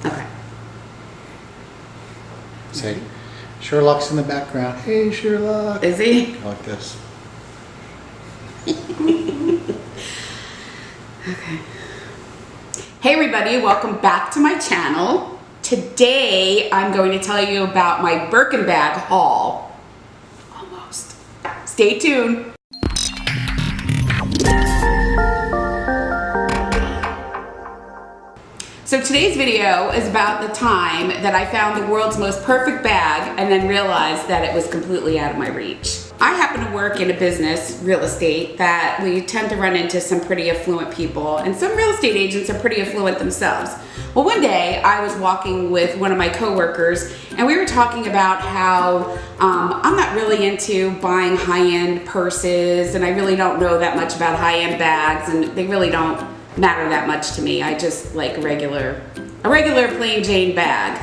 Okay. Say, Sherlock's in the background. Hey, Sherlock. Is he? Like this. Okay. Hey everybody, welcome back to my channel. Today I'm going to tell you about my Birkin bag haul. Almost. Stay tuned. So today's video is about the time that I found the world's most perfect bag and then realized that it was completely out of my reach. I happen to work in a business, real estate, that we tend to run into some pretty affluent people, and some real estate agents are pretty affluent themselves. Well, one day I was walking with one of my coworkers and we were talking about how I'm not really into buying high-end purses, and I really don't know that much about high-end bags, and they really don't matter that much to me. I just like a regular plain Jane bag.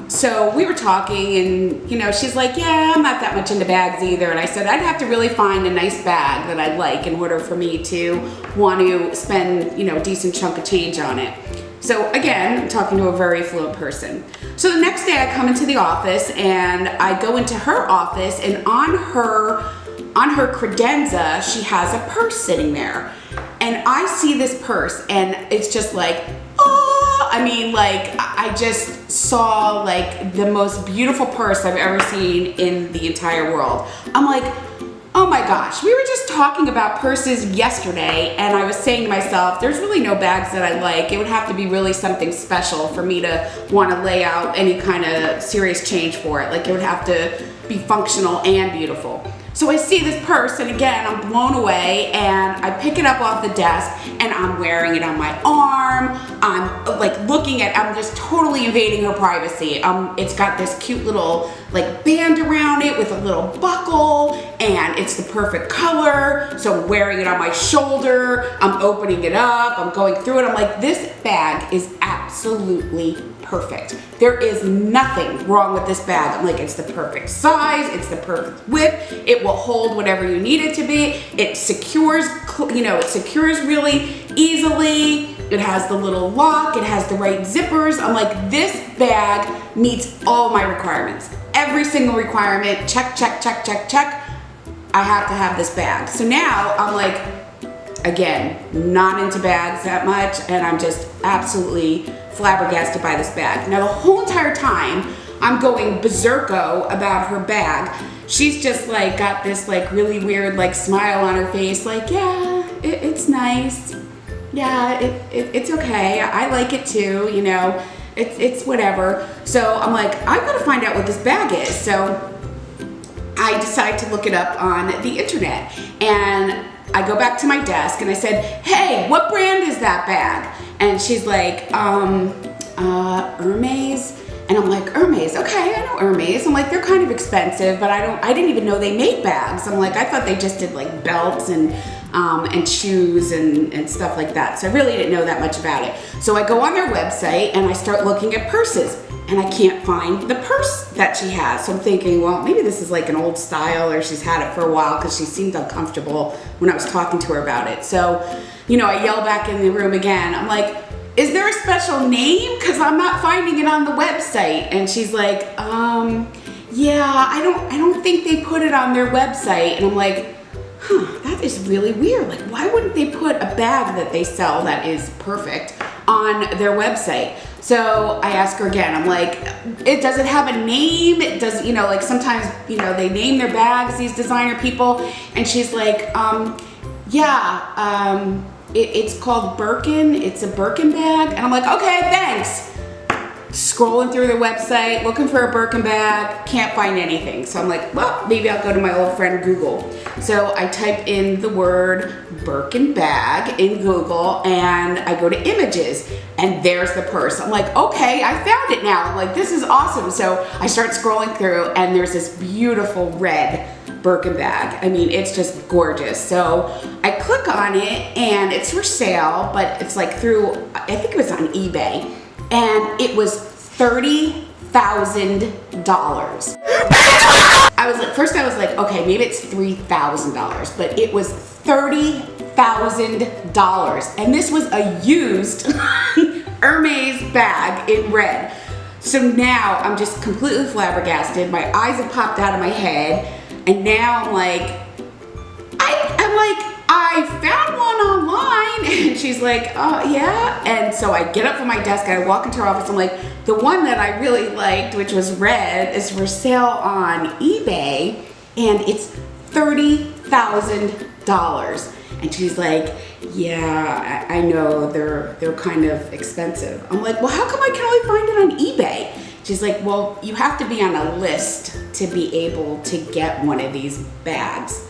So we were talking and, you know, she's like, yeah, I'm not that much into bags either. And I said, I'd have to really find a nice bag that I'd like in order for me to want to spend, you know, a decent chunk of change on it. So again, I'm talking to a very affluent person. So the next day I come into the office and I go into her office, and on her credenza, she has a purse sitting there. And I see this purse and it's just like, oh, I mean, like, I just saw like the most beautiful purse I've ever seen in the entire world. I'm like, oh my gosh, we were just talking about purses yesterday, and I was saying to myself, there's really no bags that I like. It would have to be really something special for me to want to lay out any kind of serious change for it. Like, it would have to be functional and beautiful. So I see this purse, and again, I'm blown away, and I pick it up off the desk, and I'm wearing it on my arm. I'm like looking at, I'm just totally invading her privacy. It's got this cute little like band around it with a little buckle, and it's the perfect color. So I'm wearing it on my shoulder. I'm opening it up. I'm going through it. I'm like, this bag is absolutely perfect. There is nothing wrong with this bag. I'm like, it's the perfect size, it's the perfect width, it will hold whatever you need it to be, it secures, you know, it secures really easily, it has the little lock, it has the right zippers. I'm like, this bag meets all my requirements. Every single requirement, check, check, check, check, check. I have to have this bag. So now I'm like, again, not into bags that much, and I'm just absolutely flabbergasted by this bag. Now the whole entire time I'm going berserko about her bag. She's just like got this like really weird like smile on her face, like, yeah, it's nice. Yeah, it's okay. I like it too, you know, it's whatever. So I'm like, I've got to find out what this bag is. So I decide to look it up on the internet, and I go back to my desk and I said, hey, what brand is that bag? And she's like, Hermes. And I'm like, Hermes, okay, I know Hermes. I'm like, they're kind of expensive, but I didn't even know they made bags. I'm like, I thought they just did like belts and shoes and stuff like that. So I really didn't know that much about it. So I go on their website and I start looking at purses, and I can't find the purse that she has. So I'm thinking, well, maybe this is like an old style, or she's had it for a while, because she seemed uncomfortable when I was talking to her about it. So, you know, I yell back in the room again. I'm like, is there a special name? Because I'm not finding it on the website. And she's like, yeah, I don't think they put it on their website. And I'm like, huh, that is really weird. Like, why wouldn't they put a bag that they sell that is perfect on their website? So I ask her again, I'm like, does it have a name? It does, you know, like sometimes, you know, they name their bags, these designer people. And she's like, yeah, it's called Birkin. It's a Birkin bag. And I'm like, okay, thanks. Scrolling through their website, looking for a Birkin bag, can't find anything. So I'm like, well, maybe I'll go to my old friend Google. So I type in the word Birkin bag in Google, and I go to images, and there's the purse. I'm like, okay, I found it now. I'm like, this is awesome. So I start scrolling through, and there's this beautiful red Birkin bag. I mean, it's just gorgeous. So I click on it, and it's for sale, but it's like through, I think it was on eBay. And it was $30,000. I was like, first I was like, okay, maybe it's $3,000, but it was $30,000. And this was a used Hermes bag in red. So now I'm just completely flabbergasted. My eyes have popped out of my head. And now I'm like, I found one online. And she's like, oh yeah. And so I get up from my desk and I walk into her office. I'm like, the one that I really liked, which was red, is for sale on eBay. And it's $30,000. And she's like, yeah, I know they're kind of expensive. I'm like, well, how come I can only find it on eBay? She's like, well, you have to be on a list to be able to get one of these bags.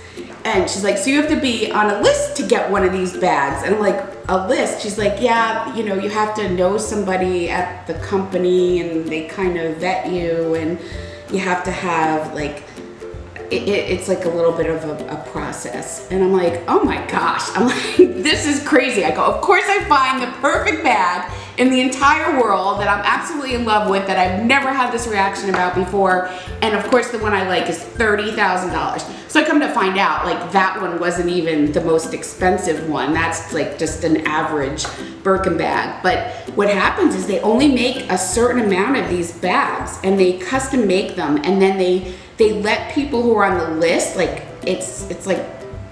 And she's like, so you have to be on a list to get one of these bags. And I'm like, a list? She's like, yeah, you know, you have to know somebody at the company and they kind of vet you, and you have to have like, it's like a little bit of a process. And I'm like, oh my gosh, I'm like, this is crazy. I go, of course I find the perfect bag in the entire world that I'm absolutely in love with, that I've never had this reaction about before. And of course the one I like is $30,000. So I come to find out, like, that one wasn't even the most expensive one. That's like just an average Birkin bag. But what happens is they only make a certain amount of these bags, and they custom make them, and then they let people who are on the list, like, it's like,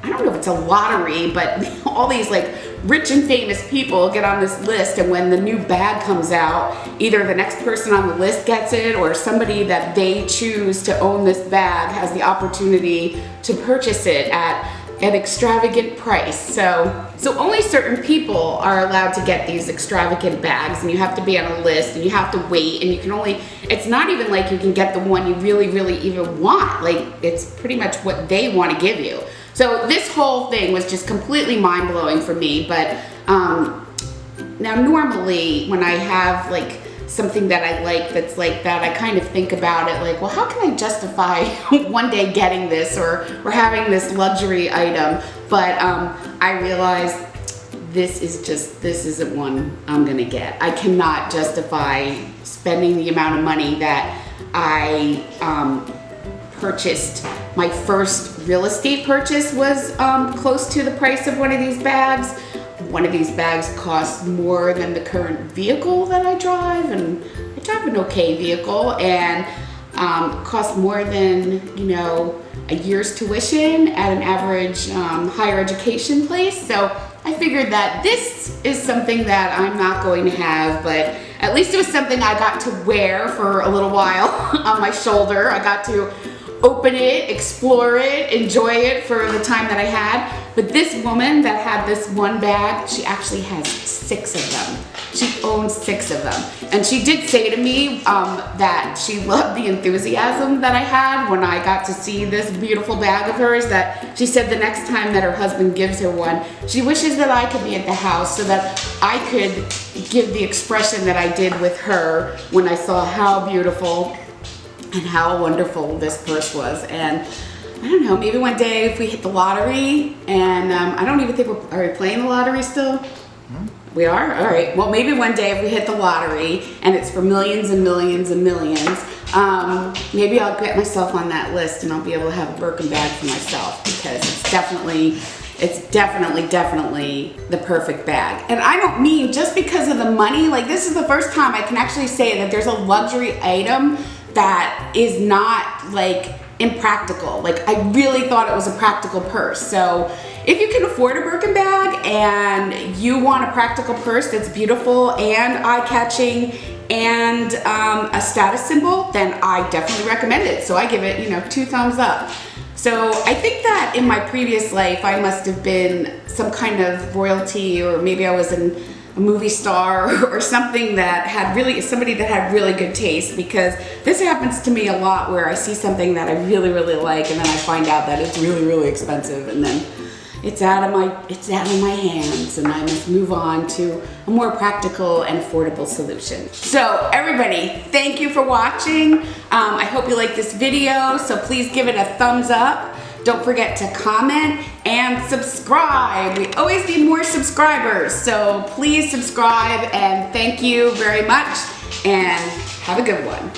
I don't know if it's a lottery, but all these like rich and famous people get on this list, and when the new bag comes out, either the next person on the list gets it, or somebody that they choose to own this bag has the opportunity to purchase it at an extravagant price. So only certain people are allowed to get these extravagant bags, and you have to be on a list, and you have to wait, and you can only, it's not even like you can get the one you really, really even want. Like, it's pretty much what they want to give you. So this whole thing was just completely mind-blowing for me. But now normally when I have like something that I like that's like that, I kind of think about it like, well, how can I justify one day getting this or having this luxury item? But I realized this isn't one I'm gonna get. I cannot justify spending the amount of money that I purchased. My first real estate purchase was close to the price of one of these bags. One of these bags costs more than the current vehicle that I drive, and I drive an okay vehicle, and costs more than, you know, a year's tuition at an average higher education place. So I figured that this is something that I'm not going to have, but at least it was something I got to wear for a little while on my shoulder. I got to open it, explore it, enjoy it for the time that I had. But this woman that had this one bag, she actually has 6 of them. She owns 6 of them. And she did say to me that she loved the enthusiasm that I had when I got to see this beautiful bag of hers, that she said the next time that her husband gives her one, she wishes that I could be at the house so that I could give the expression that I did with her when I saw how beautiful and how wonderful this purse was. And I don't know, maybe one day if we hit the lottery, and I don't even think are we playing the lottery still? We are? All right. Well, maybe one day if we hit the lottery and it's for millions and millions and millions, maybe I'll get myself on that list and I'll be able to have a Birkin bag for myself, because it's definitely the perfect bag. And I don't mean just because of the money. Like, this is the first time I can actually say that there's a luxury item that is not like impractical. Like, I really thought it was a practical purse. So if you can afford a Birkin bag and you want a practical purse that's beautiful and eye-catching and a status symbol, then I definitely recommend it. So I give it, 2 thumbs up. So I think that in my previous life, I must have been some kind of royalty, or maybe I was a movie star or something that had somebody that had really good taste, because this happens to me a lot where I see something that I really, really like, and then I find out that it's really, really expensive, and then it's out of my hands, and I must move on to a more practical and affordable solution. So everybody, thank you for watching. I hope you like this video, so please give it a thumbs up. Don't forget to comment and subscribe. We always need more subscribers, so please subscribe, and thank you very much, and have a good one.